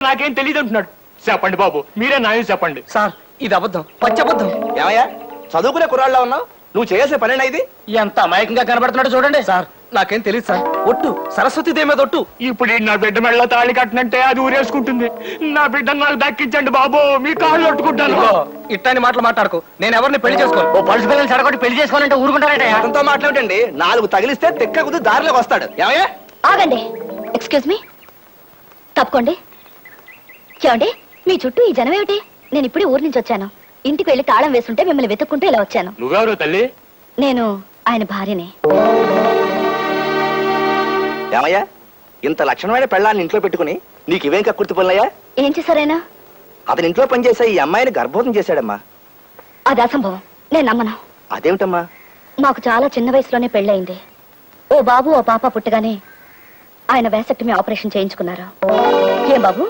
నాకేం తెలియదు అంటున్నాడు. చెప్పండి బాబు, మీరే న్యాయం చెప్పండి. సార్ ఇది అబద్ధం, పచ్చి అబద్ధం. ఏమయ్యా చదువుకునే కుర్రాళ్ళ ఉన్నావు? నువ్వు చేసే పనేనా ఇది? ఎంత అమాయకంగా కనబడుతున్నాడు చూడండి. సార్ నాకేం తెలియదు సార్, ఒట్టు సరస్వతి దేవి మీద ఒట్టు. ఇప్పుడు నా బిడ్డ మెళ్ళ తాళి కట్టినంటే అది ఊరేసుకుంటుంది. నా బిడ్డను నాకు దక్కించండి బాబు, మీ కాళ్ళు కొట్టుకుంటాను. ఇట్లాంటి మాటలు మాట్లాడుకో, నేను ఎవరిని పెళ్లి చేసుకోను. ఓ పలుసు పిల్లలు చెడగొట్టి పెళ్లి చేసుకోవాలంటే ఊరుకుంటారంటే అతనితో మాట్లాడండి. 4 తగిలిస్తే తెక్క కుది దారిలోకి వస్తాడు. ఏమయ్యా ఆగండి, ఎక్స్క్యూజ్ మీ, తప్పుకోండి. చూడండి, మీ చుట్టూ ఈ జనం ఏమిటి? నేను ఇప్పుడే ఊరి నుంచి వచ్చాను. ఇంటికి వెళ్ళి తాళం వేస్తుంటే మిమ్మల్ని వెతుక్కుంటూ ఇలా వచ్చాను. నువ్వెవరు తల్లి? నేను ఆయన భార్యని. ఏమయ్యా ఇంత లక్షణమైన పెళ్ళాన్ని ఇంట్లో పెట్టుకుని నీకు ఇవేం కక్కుర్తి పనులయ్యా? ఏం చేశారైనా? అతని ఇంట్లో పనిచేసే ఈ అమ్మాయిని గర్భవతం చేశాడమ్మా. అది అసంభవం, నేను నమ్మను. అదేమిటమ్మా? మాకు చాలా చిన్న వయసులోనే పెళ్ళయింది. ఓ బాబు ఓ పాప పుట్టగానే ఆయన వేసెక్టమీ ఆపరేషన్ చేయించుకున్నారు. ఏం బాబు,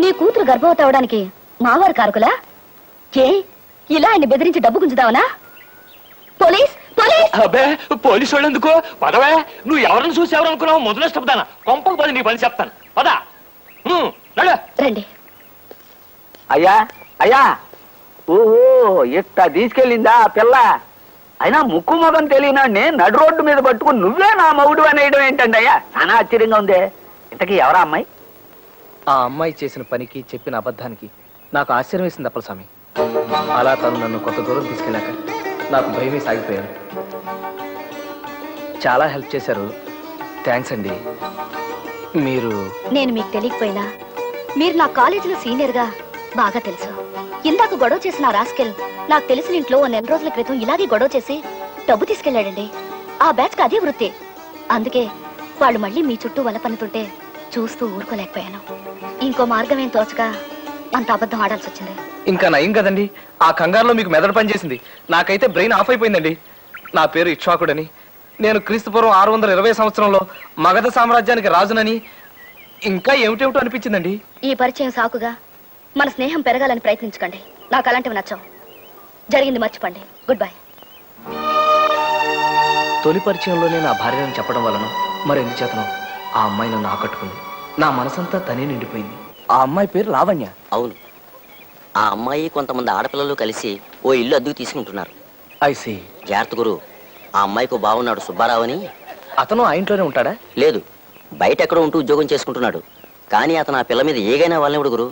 నీ కూతురు గర్భవతి అవడానికి మావారు కారకులా? ఏ ఇలా ఆయన బెదిరించి డబ్బు గుంజుదావనా? Police police! అబ్బే పోలీసు వాళ్ళు ఎందుకో? పదవే, నువ్వు ఎవరిని చూసి ఎవరు అనుకున్నావు? మొదలు ఇష్టపడతానా? కొంపకు పది నీ పని చెప్తాను. పదా రండి. అయ్యా అయ్యా, ఓహో ఇట్ట తీసుకెళ్ళిందా ఆ పిల్ల? అయినా ముక్కు మొగం తెలియనాడిని నడు రోడ్డు మీద పట్టుకుని నువ్వే నా మగుడు అనేయడం ఏంటండి అయ్యా? చాలా ఆశ్చర్యంగా ఉంది. ఇంతకీ ఎవరా అమ్మాయి? ఆ అమ్మాయి చేసిన పనికి చెప్పిన అబద్ధానికి నాకు ఆశ్చర్యం వేసింది అప్పలస్వామి. అలా తను నన్ను కొంత దూరం తీసుకెళ్ళాక నాకు భయమే సాగిపోయాను. చాలా హెల్ప్ చేశారు, థ్యాంక్స్ అండి. మీరు నేను మీకు తెలియకపోయినా మీరు నా కాలేజీలో సీనియర్ గా బాగా తెలుసు. ఇందాక గొడవ చేసిన రాస్కెల్ నాకు తెలిసిన ఇంట్లో 4 నెలల రోజుల క్రితం ఇలాగే గొడవ చేసి డబ్బు తీసుకెళ్లాడండి. ఆ బ్యాచ్ కి అదే వృత్తి. అందుకే వాళ్ళు మళ్ళీ మీ చుట్టూ వల పన్నుతుంటే చూస్తూ ఊరుకోలేకపోయాను. ఇంకో మార్గం ఏం తోచగా అంత అబద్ధం ఆడాల్సి వచ్చింది. ఇంకా నయం కదండి, ఆ కంగారులో మీకు మెదడు పనిచేసింది. నాకైతే బ్రెయిన్ ఆఫ్ అయిపోయిందండి. నా పేరు ఇక్ష్వాకుడని, నేను క్రీస్తుపూర్వం 620 సంవత్సరంలో మగధ సామ్రాజ్యానికి రాజునని, ఇంకా ఏమిటేమిటో అనిపించిందండి. ఈ పరిచయం సాకుగా మన స్నేహం పెరగాలని ప్రయత్నించకండి. నాకు అలాంటివి నచ్చవు. జరిగింది మర్చిపోండి. Good bye. తొలి పరిచయంలోనే నా భార్యను చెప్పడం వలన మరెందుచేతనో ఆ అమ్మాయి నన్ను ఆకట్టుకుంది. నా మనసంతా తనే నిండిపోయింది. ఆ అమ్మాయి పేరు లావణ్య. అవును, ఆ అమ్మాయి కొంతమంది ఆడపిల్లలు కలిసి ఓ ఇల్లు అద్దెకు తీసుకుంటున్నారు. I see. జాగ్రత్త గురు, ఆ అమ్మాయికి బావున్నాడు సుబ్బారావు అని. అతను ఆ ఇంట్లోనే ఉంటాడా? లేదు, బయట ఎక్కడో ఉంటూ ఉద్యోగం చేసుకుంటున్నాడు. కానీ అతను ఆ పిల్ల మీద ఏగైనా వాళ్ళనివ్వడు గురు.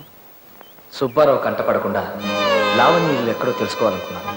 సుబ్బారావు కంటపడకుండా లావణ్య ఇల్లు ఎక్కడో తెలుసుకోవాలనుకున్నాను.